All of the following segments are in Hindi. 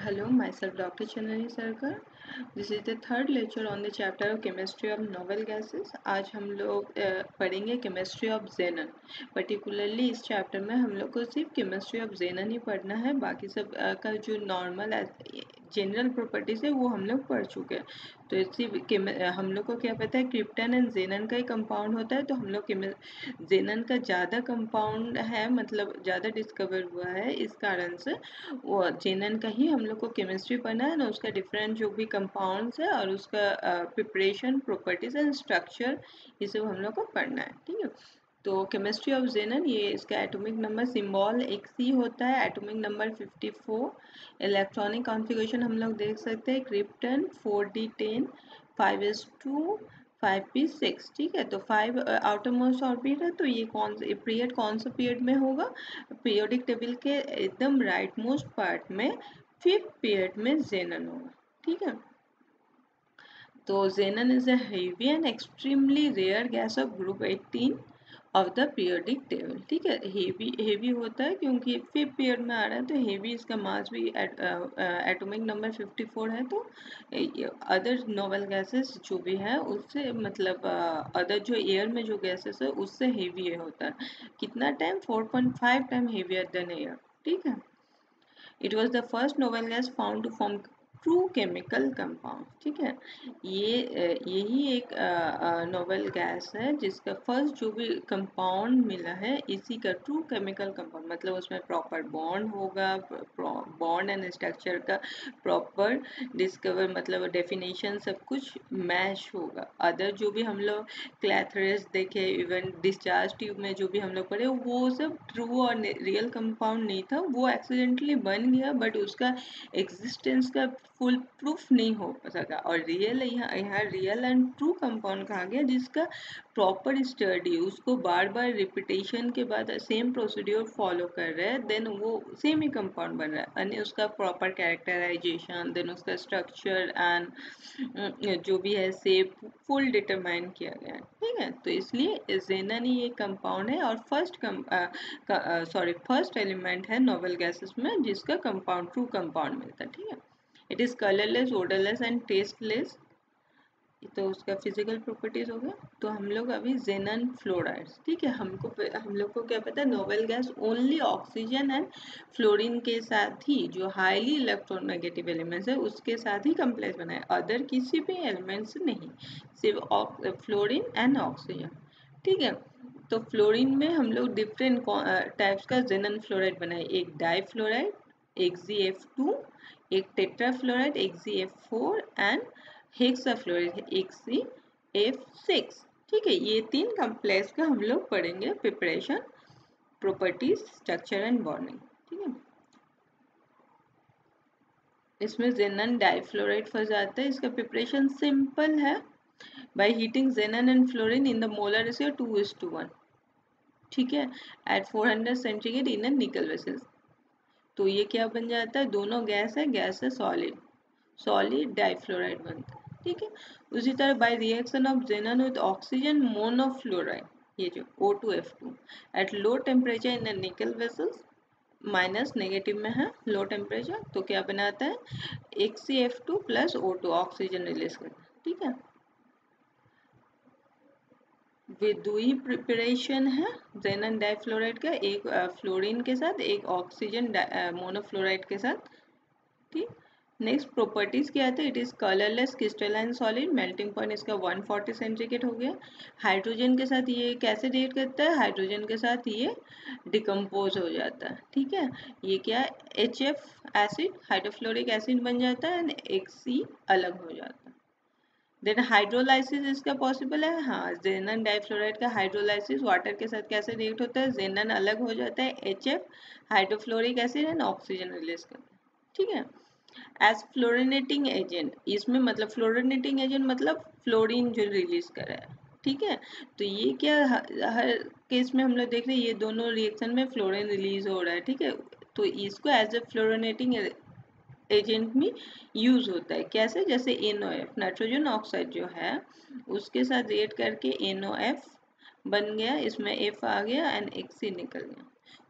Hello, myself Dr. Chandani Sarkar. This is the third lecture on the chapter of chemistry of novel gases. आज हम लोग पढ़ेंगे chemistry of xenon. Particularly इस chapter में हम लोग को सिर्फ chemistry of xenon ही पढ़ना है, बाकी सब का जो normal जनरल प्रॉपर्टीज है वो हम लोग पढ़ चुके हैं। तो इसी हम लोग को क्या पता है, क्रिप्टन एंड जेनन का ही कंपाउंड होता है। तो हम लोग जेनन का ज़्यादा कंपाउंड है, मतलब ज़्यादा डिस्कवर हुआ है, इस कारण से वो जेनन का ही हम लोग को केमिस्ट्री पढ़ना है ना, उसका डिफरेंट जो भी कंपाउंड्स है और उसका प्रिपरेशन, प्रॉपर्टीज एंड स्ट्रक्चर, ये सब हम लोग को पढ़ना है। ठीक है, तो केमिस्ट्री ऑफ जेनन, ये इसका एटॉमिक नंबर सिंबल Xe होता है, एटॉमिक नंबर 54। इलेक्ट्रॉनिक कॉन्फ़िगरेशन हम लोग देख सकते हैं, क्रिप्टन 4d10 5s2 5p6। ठीक है, तो 5 आउटर मोस्ट ऑर्बिट है, तो ये पीरियड कौन सा पीरियड में होगा, पीरियोडिक टेबल के एकदम राइट मोस्ट पार्ट में 5th पीरियड में जेनन होगा। ठीक है, तो xenon is a heavy and extremely rare gas of group 18 of the periodic table। ठीक है, हेवी होता है क्योंकि 5th पीरियड में आ रहा है, तो हेवी इसका मास भी एटॉमिक नंबर 54 है। तो अदर नोबल गैसेस जो भी है उससे, मतलब अदर जो एयर में जो गैसेस है उससे हेवी होता है। कितना time, 4.5 time heavier than air. ठीक है, it was the first noble gas found to form true chemical compound. ठीक है, यही एक नोबल गैस है जिसका फर्स्ट जो भी कंपाउंड मिला है, इसी का ट्रू केमिकल कंपाउंड, मतलब उसमें प्रॉपर बॉन्ड होगा, बॉन्ड एंड स्ट्रक्चर का प्रॉपर डिस्कवर, मतलब डेफिनेशन सब कुछ मैच होगा। अदर जो भी हम लोग क्लैथरेस देखे, इवन डिस्चार्ज ट्यूब में जो भी हम लोग पढ़े, वो सब ट्रू और रियल कंपाउंड नहीं था, वो एक्सीडेंटली बन गया, बट उसका एग्जिस्टेंस का फुल प्रूफ नहीं हो सका। और रियल, यहाँ रियल एंड ट्रू कंपाउंड कहा गया जिसका प्रॉपर स्टडी, उसको बार बार रिपीटेशन के बाद सेम प्रोसीड्योर फॉलो कर रहे हैं, देन वो सेम ही कंपाउंड बन रहा है, यानी उसका प्रॉपर कैरेक्टराइजेशन, देन उसका स्ट्रक्चर एंड जो भी है सेप फुल डिटरमाइन किया गया है। ठीक है, तो इसलिए जेनन ही एक कंपाउंड है और फर्स्ट एलिमेंट है नोबल गैसेस में जिसका कंपाउंड, ट्रू कंपाउंड मिलता है। ठीक है, it is colourless, odourless and tasteless. तो उसका फिजिकल प्रॉपर्टीज हो गया। तो हम लोग अभी जेनन फ्लोराइड्स, ठीक है, हम लोग को क्या पता है, noble gas only oxygen and fluorine के साथ ही, जो हाईली इलेक्ट्रोनेगेटिव एलिमेंट्स है उसके साथ ही कम्प्लेक्स बना है, अदर किसी भी एलिमेंट से नहीं, सिर्फ फ्लोरीन एंड ऑक्सीजन। ठीक है, तो फ्लोरीन में हम लोग डिफरेंट टाइप्स का जेनन फ्लोराइड बनाए, एक डाई फ्लोराइड XeF2, एक tetra fluoride XeF4 and hexafluoride HCF6। ठीक है, ये 3 कॉम्प्लेक्स का हम लोग पढ़ेंगे, preparation, properties, structure and bonding. ठीक है, इसमें जेनन डाइफ्लोराइड फंस जाता है। इसका प्रिपरेशन सिंपल है, by heating जेनन and fluorine in the molar ratio 2:1। ठीक है, एट 400 सेंटीग्रेड इन अ निकल वेसल। तो ये क्या बन जाता है, दोनों गैस है सॉलिड डाइफ्लोराइड बनता है। ठीक है, उसी तरह by reaction of xenon with oxygen monofluoride, ये जो O2F2 at low temperature in निकल वेसल्स, माइनस नेगेटिव में है लो टेम्परेचर, तो क्या बनाता है, XeF2 plus O2 oxygen release करता है। ठीक है, द्वितीय प्रिपरेशन है जेनन डाइफ्लोराइड का, एक फ्लोरीन के साथ, एक ऑक्सीजन मोनोफ्लोराइड के साथ। ठीक, नेक्स्ट प्रॉपर्टीज क्या आते हैं, it is colourless crystalline solid, melting point इसका 140 सेंटीग्रेड हो गया। हाइड्रोजन के साथ ये कैसे रिएक्ट करता है, हाइड्रोजन के साथ ये डिकम्पोज हो जाता है। ठीक है, ये क्या, HF एसिड, हाइड्रोफ्लोरिक एसिड बन जाता है एंड Xc अलग हो जाता है। देन हाइड्रोलाइसिस इसका पॉसिबल है, हाँ, जेनन डाइफ्लोराइड का हाइड्रोलाइसिस वाटर के साथ कैसे रिएक्ट होता है, जेनन अलग हो जाता है, HF hydrofluoric acid and oxygen release करता है। ठीक है, एज फ्लोरिनेटिंग एजेंट, इसमें मतलब फ्लोरिनेटिंग एजेंट मतलब फ्लोरीन जो रिलीज कर रहा है। ठीक है, तो ये क्या, हर केस में हम लोग देख रहे हैं ये दोनों रिएक्शन में फ्लोरीन रिलीज हो रहा है। ठीक है, तो इसको एज ए फ्लोरिनेटिंग एजेंट में यूज होता है। कैसे, जैसे NOF नाइट्रोजन ऑक्साइड जो है उसके साथ रिएक्ट करके NOF बन गया, इसमें F आ गया एंड Xc निकल गया।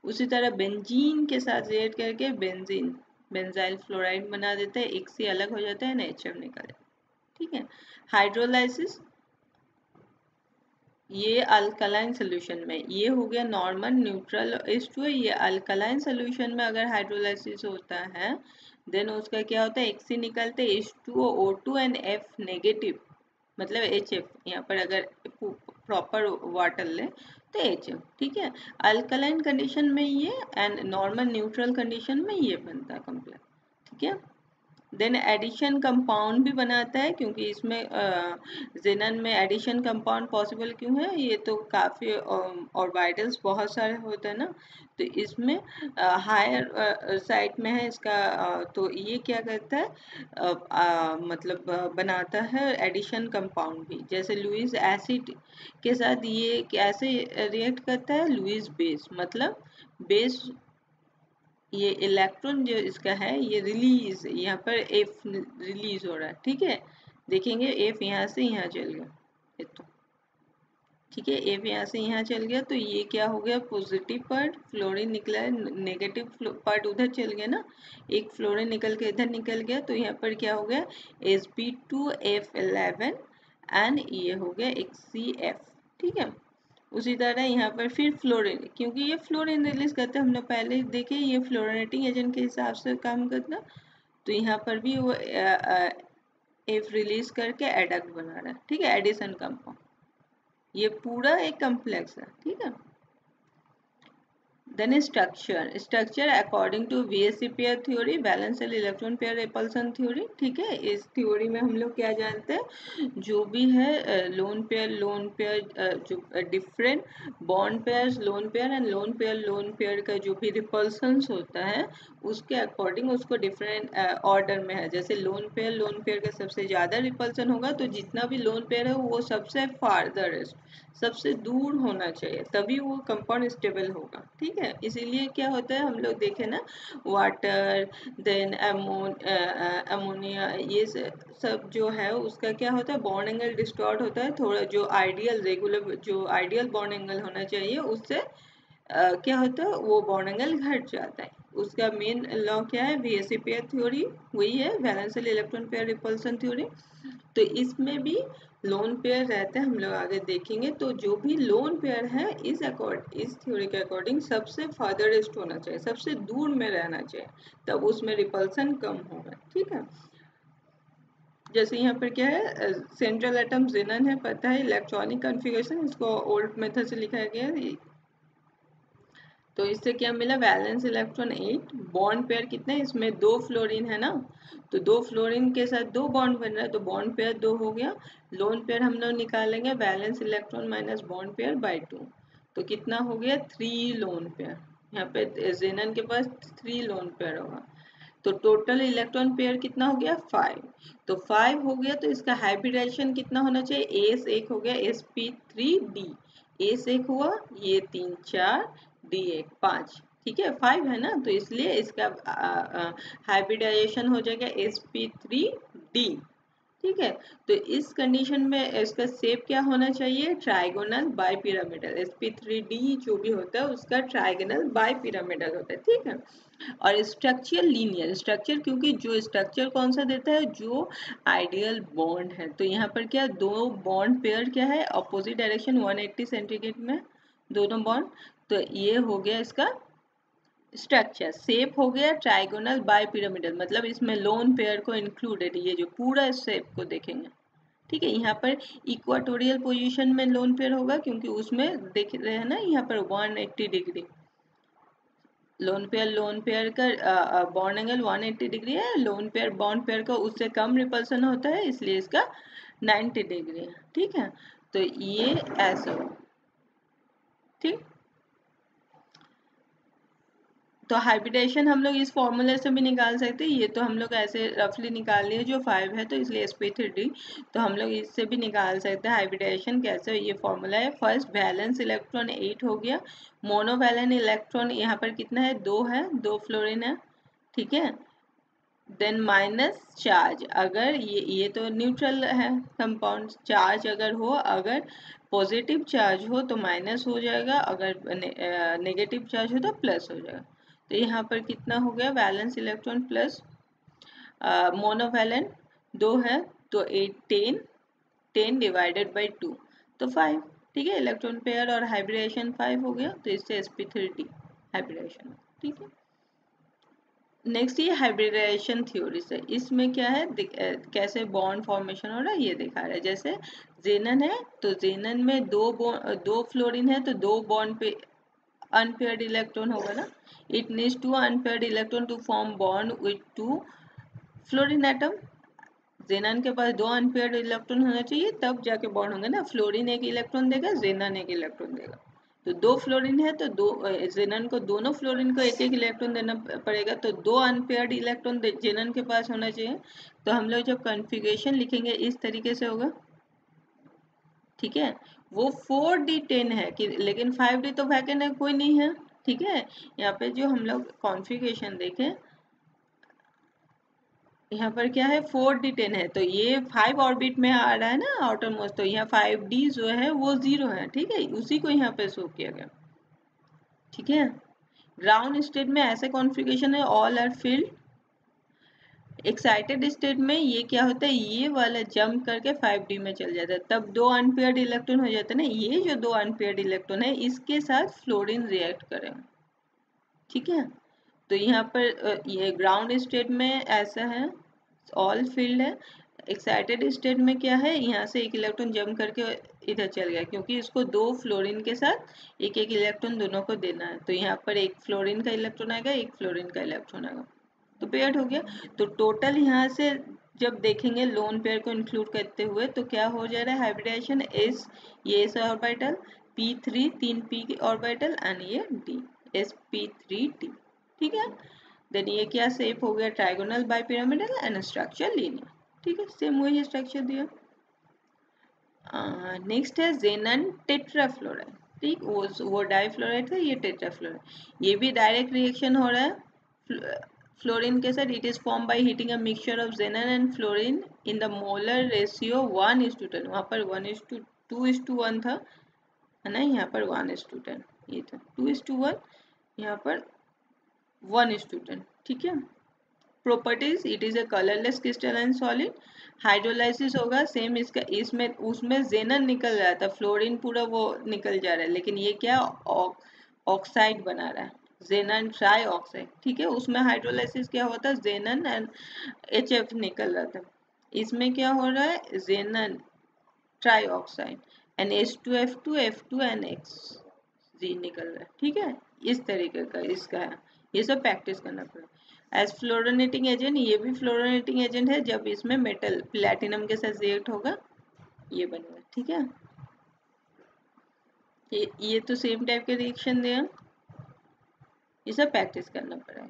उसी तरह बेंजीन के साथ रिएक्ट करके बेंजीन बेंजाइल फ्लोराइड बना देता है, एक से अलग हो जाता है, NaHF निकल जाता है। ठीक है। हाइड्रोलाइसिस, ये अल्कलाइन सोल्यूशन में, ये हो गया नॉर्मल न्यूट्रल H2O, ये अल्कलाइन सोल्यूशन में अगर हाइड्रोलाइसिस होता है देन उसका क्या होता है, X निकलते हैं, H2O O2 and F negative, मतलब HF, यहाँ पर अगर प्रॉपर वाटर ले तो HF। ठीक है। अल्कलाइन कंडीशन में ये एंड नॉर्मल न्यूट्रल कंडीशन में ये बनता है कॉम्प्लेक्स। ठीक है। देन एडिशन कंपाउंड भी बनाता है, क्योंकि इसमें जेनन में एडिशन कंपाउंड पॉसिबल क्यों है, ये तो काफ़ी ऑर्बिटल्स बहुत सारे होते हैं ना, तो इसमें हायर साइड में है इसका, तो ये क्या करता है, मतलब बनाता है एडिशन कंपाउंड भी, जैसे लुईस एसिड के साथ ये कैसे रिएक्ट करता है, लुईस बेस, मतलब बेस, ये इलेक्ट्रॉन जो इसका है ये रिलीज, यहाँ पर एफ रिलीज हो रहा है। ठीक है। देखेंगे एफ यहाँ से यहाँ चल गया, ये तो ठीक है, एफ यहाँ से यहाँ चल गया, तो ये क्या हो गया, पॉजिटिव पार्ट फ्लोरीन निकला है, नेगेटिव पार्ट उधर चल गया ना, एक फ्लोरीन निकल के इधर निकल गया, तो यहाँ पर क्या हो गया, Sp2F11 एंड ये हो गया HCF। ठीक है। उसी तरह यहाँ पर फिर फ्लोरीन, क्योंकि ये फ्लोरीन रिलीज करते हैं, हमने पहले देखे ये फ्लोरेनेटिंग एजेंट के हिसाब से काम करता, तो यहाँ पर भी वो एफ रिलीज करके एडक्ट बना रहा है। ठीक है, एडिशन कंपाउंड, ये पूरा एक कॉम्प्लेक्स है। ठीक है। Then structure according to VSE pair theory, balance electron pair repulsion theory. ठीक है। इस थ्योरी में हम लोग क्या जानते हैं, जो भी है लोन पेयर जो different bond pairs, lone pair and lone pair का जो भी रिपल्सन्स होता है उसके अकॉर्डिंग उसको डिफरेंट ऑर्डर में है, जैसे लोन पेयर का सबसे ज़्यादा रिपल्सन होगा, तो जितना भी लोन पेयर है वो सबसे फार्दरेस्ट, सबसे दूर होना चाहिए, तभी वो कंपाउंड स्टेबल होगा। ठीक है। इसीलिए क्या होता है, हम लोग देखें ना, वाटर देन अमोनिया, ये सब जो है उसका क्या होता है, बॉन्ड एंगल डिस्टॉर्ट होता है थोड़ा, जो आइडियल रेगुलर जो आइडियल बॉन्ड एंगल होना चाहिए उससे क्या होता है, वो बॉन्ड एंगल घट जाता है। उसका मेन लॉ क्या है, VSE पेयर थ्योरी, वही है वैलेंशियल इलेक्ट्रॉन पेयर रिपल्सन थ्योरी। तो इसमें भी लोन पेयर रहते हैं, हम लोग आगे देखेंगे, तो जो भी लोन पेयर है इस थ्योरी के अकॉर्डिंग सबसे फादरेस्ट होना चाहिए, सबसे दूर में रहना चाहिए, तब उसमें रिपल्सन कम होगा। ठीक है। जैसे यहाँ पर क्या है, सेंट्रल एटम जेनन है, पता है इलेक्ट्रॉनिक कॉन्फ़िगरेशन, इसको ओल्ड मेथड से लिखा गया है, तो इससे क्या मिला, वैलेंस इलेक्ट्रॉन 8, बॉन्ड पेयर कितने, इसमें 2 फ्लोरीन है ना, तो 2 फ्लोरीन के साथ 2 बॉन्ड बन रहा है, तो बॉन्ड पेयर 2 हो गया। लोन पेयर हम लोग निकालेंगे valence electron minus bond pair bye 2, तो कितना हो गया, 3 लोन पेयर, यहाँ पे जेनन के पास 3 लोन पेयर होगा, तो टोटल इलेक्ट्रॉन पेयर कितना हो गया, 5, तो 5 हो गया, तो इसका हाइब्रिडाइजेशन कितना होना चाहिए, एस एक हो गया, sp3d, एस एक हुआ, ये 3 4 डी एक 5, ठीक है, 5 है ना, तो इसलिए इसका हाइब्रिडाइजेशन हो जाएगा sp3d। ठीक है। तो इस कंडीशन में इसका शेप क्या होना चाहिए, ट्राइगोनल बाई पिरामिडल, sp3d जो भी होता है उसका ट्राइगोनल बाई पिरामिडल होता है। ठीक है। और स्ट्रक्चर लीनियर स्ट्रक्चर, क्योंकि जो स्ट्रक्चर कौन सा देता है, जो आइडियल बॉन्ड है, तो यहाँ पर क्या, 2 बॉन्ड पेयर क्या है, अपोजिट डायरेक्शन 180 सेंटीग्रेड में दोनों बॉन्ड, तो ये हो गया इसका स्ट्रक्चर। शेप हो गया ट्राइगोनल बाई पिरामिडल, मतलब इसमें लोन पेयर को इंक्लूडेड, ये जो पूरा शेप को देखेंगे। ठीक है। यहाँ पर इक्वाटोरियल पोजीशन में लोन पेयर होगा, क्योंकि उसमें देख रहे हैं ना, यहाँ पर 180 डिग्री लोन पेयर का बॉन्ड एंगल 180 डिग्री है, लोन पेयर बॉन्ड पेयर का उससे कम रिपल्सन होता है, इसलिए इसका 90 डिग्री है। ठीक है। तो ये ऐसा हो, ठीक। तो हाइब्रिडेशन हम लोग इस फॉर्मूले से भी निकाल सकते हैं, ये तो हम लोग ऐसे रफली निकाल लिए, जो 5 है तो इसलिए sp3d, तो हम लोग इससे भी निकाल सकते हैं हाइब्रिडेशन कैसे, ये फॉर्मूला है। फर्स्ट वैलेंस इलेक्ट्रॉन 8 हो गया, मोनोवैलेंट इलेक्ट्रॉन यहाँ पर कितना है, 2 है, 2 फ्लोरीन है। ठीक है। देन माइनस चार्ज, अगर ये तो न्यूट्रल है कंपाउंड, चार्ज अगर हो, अगर पॉजिटिव चार्ज हो तो माइनस हो जाएगा, अगर नेगेटिव चार्ज हो तो प्लस हो जाएगा। तो यहाँ पर कितना हो गया, वैलेंस इलेक्ट्रॉन प्लस मोनोवैलेंट 2 है तो 10 डिवाइडेड बाई 2 तो 5। ठीक है, इलेक्ट्रॉन पेयर और हाइब्रिडेशन 5 हो गया, तो इससे sp3d हाइब्रिडेशन। ठीक है, नेक्स्ट ये हाइब्रिडाइजेशन थ्योरी से, इसमें क्या है कैसे बॉन्ड फॉर्मेशन हो रहा है ये दिखा रहा है। जैसे जेनन है तो जेनन में दो फ्लोरीन है तो 2 बॉन्ड पे अनपेयर्ड इलेक्ट्रॉन होगा ना। It needs 2 unpaired electron to form bond with 2 fluorine atom. Xenon के पास 2 अनपेयर्ड इलेक्ट्रॉन होना चाहिए तब जाके बॉन्ड होंगे ना। फ्लोरीन एक इलेक्ट्रॉन देगा, जेनन एक इलेक्ट्रॉन देगा। तो 2 फ्लोरीन है तो जेनन को दोनों फ्लोरीन को एक एक इलेक्ट्रॉन देना पड़ेगा, तो 2 अनपेयर्ड इलेक्ट्रॉन जेनन के पास होना चाहिए। तो हम लोग जब कॉन्फ़िगरेशन लिखेंगे इस तरीके से होगा। ठीक है, वो 4d10 है कि लेकिन 5d तो वैकेंट है, कोई नहीं है। ठीक है, यहाँ पे जो हम लोग कॉन्फ़िगरेशन देखें, यहाँ पर क्या है 4d10 है तो ये 5 ऑर्बिट में आ रहा है ना आउटर मोस्ट, तो यहाँ 5d जो है वो 0 है। ठीक है, उसी को यहाँ पे शो किया गया। ठीक है, ग्राउंड स्टेट में ऐसे कॉन्फ़िगरेशन है, all are filled. Excited state में ये क्या होता है, ये वाला जंप करके 5d में चल जाता है, तब 2 अनपेयर्ड इलेक्ट्रॉन हो जाते हैं ना। ये जो 2 अनपेयर्ड इलेक्ट्रॉन है इसके साथ फ्लोरीन रिएक्ट करेंगे। ठीक है, तो यहाँ पर ये ग्राउंड स्टेट में ऐसा है, ऑल फील्ड है। एक्साइटेड स्टेट में क्या है, यहाँ से एक इलेक्ट्रॉन जंप करके इधर चल गया, क्योंकि इसको 2 फ्लोरीन के साथ एक एक इलेक्ट्रॉन दोनों को देना है। तो यहाँ पर एक फ्लोरीन का इलेक्ट्रॉन आएगा, एक फ्लोरीन का इलेक्ट्रॉन आएगा, तो पेयर्ड हो गया। तो टोटल यहाँ से जब देखेंगे लोन पेयर को इंक्लूड करते हुए तो क्या हो जा रहा है, हाइब्रिडेशन एस, ये S orbital, p3 3 p orbital and ये d sp3d। ठीक है, देन ये क्या शेप हो गया, trigonal bipyramidal and structure linear. ठीक है, सेम वही स्ट्रक्चर दिया। नेक्स्ट है जेनन टेट्राफ्लोराइड। ठीक, वो डाइफ्लोराइड था, ये टेट्राफ्लोराइड। ये भी डायरेक्ट रिएक्शन हो रहा है फ्लोरीन के साथ। It is form by heating a mixture of जेनन and fluorine in the molar ratio 1:10। वहाँ पर 1:2:1 था, है ना, यहाँ पर 1:10 ये था, 2:1 यहाँ पर 1:10। ठीक है, properties, it is a colourless crystalline solid. Hydrolysis होगा सेम इसका, इसमें उसमें जेनन निकल रहा था, फ्लोरीन पूरा वो निकल जा रहा है, लेकिन ये क्या ऑक्साइड बना रहा है, जेनन ट्राई ऑक्साइड। ठीक है, उसमें हाइड्रोलाइसिस क्या होता है, जेनन एंड HF निकल रहा था। इसमें क्या हो रहा है, xenon trioxide and H2F2 F2 and X निकल रहा है। ठीक है, इस तरीके का इसका है, ये सब प्रैक्टिस करना पड़ेगा। एज फ्लोरोनेटिंग एजेंट, ये भी फ्लोरोनेटिंग एजेंट है, जब इसमें मेटल प्लैटिनम के साथ रिएक्ट होगा ये बनेगा। ठीक है, ये तो सेम टाइप के रिएक्शन दिया, ये सब प्रैक्टिस करना पड़ेगा।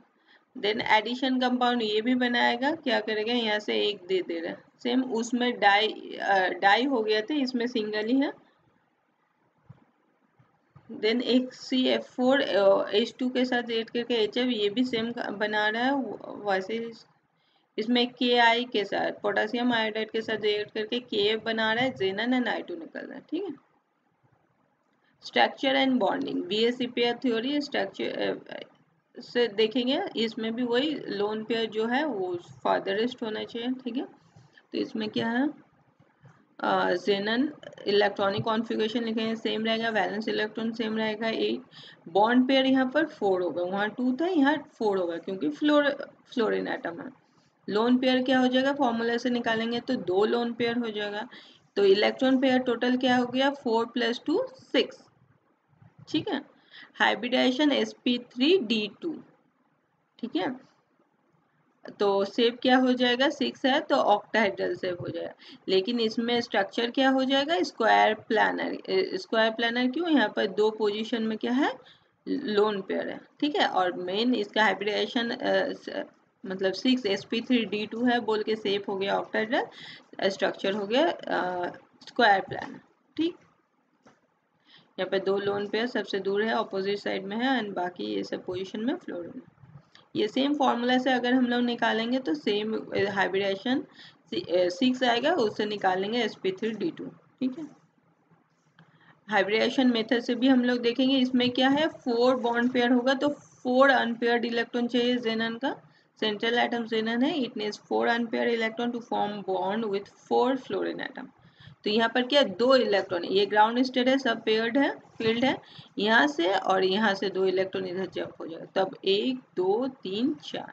देन एडिशन कंपाउंड ये भी बनाएगा, क्या करेगा, यहाँ से एक दे रहा है सेम, उसमें डाई हो गया था, इसमें सिंगल ही है। देन एक CF4 H2 के साथ रिएक्ट करके HF, ये भी सेम बना रहा है वैसे। इसमें KI के साथ पोटेशियम आयोडाइड के साथ रिएक्ट करके KF बना रहा है, जेनन एंड I2 निकल रहा है। ठीक है, structure and bonding, BSc pair theory structure से देखेंगे। इसमें भी वही लोन पेयर जो है वो फादरेस्ट होना चाहिए। ठीक है, तो इसमें क्या है, जेनन इलेक्ट्रॉनिक कॉन्फ़िगरेशन लिखेंगे सेम रहेगा, वैलेंस इलेक्ट्रॉन सेम रहेगा 8। बॉन्ड पेयर यहाँ पर 4 होगा, वहाँ 2 था, यहाँ 4 होगा क्योंकि फ्लोरीन एटम है। लोन पेयर क्या हो जाएगा, फॉर्मूला से निकालेंगे तो 2 लोन पेयर हो जाएगा। तो इलेक्ट्रॉन पेयर टोटल क्या हो गया, 4 + 2 6। ठीक है, हाइब्रिडाइजेशन sp3d2। ठीक है, तो शेप क्या हो जाएगा, 6 है तो ऑक्टाहेड्रल शेप हो जाएगा, लेकिन इसमें स्ट्रक्चर क्या हो जाएगा, स्क्वायर प्लानर। स्क्वायर प्लानर क्यों, यहाँ पर 2 पोजीशन में क्या है, लोन पेयर है। ठीक है, और मेन इसका हाइब्रिडाइजेशन मतलब 6 sp3d2 है बोल के शेप हो गया ऑक्टाहेड्रल, स्ट्रक्चर हो गया स्क्वायर प्लानर। ठीक, यहाँ पे 2 लोन पेयर सबसे दूर है, ऑपोजिट साइड में है, एंड बाकी ये सब पोजीशन में फ्लोरीन। ये सेम फॉर्मूला से अगर हम लोग निकालेंगे तो सेम हाइब्रिडेशन 6 आएगा, उससे निकालेंगे sp3d2। ठीक है, हाइब्रिडेशन मेथड से भी हम लोग देखेंगे, इसमें क्या है 4 बॉन्ड पेयर होगा तो 4 अनपेयर्ड इलेक्ट्रॉन चाहिए जेनन का, सेंट्रल एटम जेनन है, it needs 4 unpaired electron to form bond with 4 fluorine atom. तो यहाँ पर क्या 2 इलेक्ट्रॉन, ये ग्राउंड स्टेट है, सब पेयर्ड है, फील्ड है, यहाँ से और यहाँ से 2 इलेक्ट्रॉन इधर जंप हो जाएगा, तब 1 2 3 4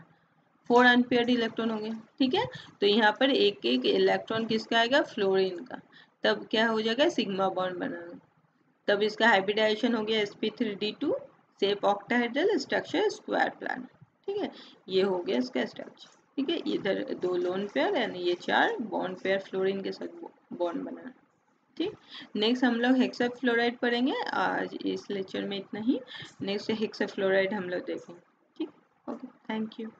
4 अनपेयर्ड इलेक्ट्रॉन हो गए, ठीक है। तो यहाँ पर एक एक इलेक्ट्रॉन किसका आएगा, फ्लोरीन का, तब क्या हो जाएगा, सिग्मा बॉन्ड बनाएगा, तब इसका हाइब्रिडाइजेशन हो गया sp3d2, shape octahedral, structure square plan, ठीक है। ये हो गया इसका स्ट्रक्चर, ठीक है। इधर 2 लोन पेयर एंड ये 4 बॉन्ड पेयर फ्लोरीन के साथ बॉन्ड बना, ठीक। नेक्स्ट हम लोग हेक्साफ्लोराइड पढ़ेंगे, आज इस लेक्चर में इतना ही। नेक्स्ट हेक्साफ्लोराइड हम लोग देखेंगे, ठीक। Okay, thank you.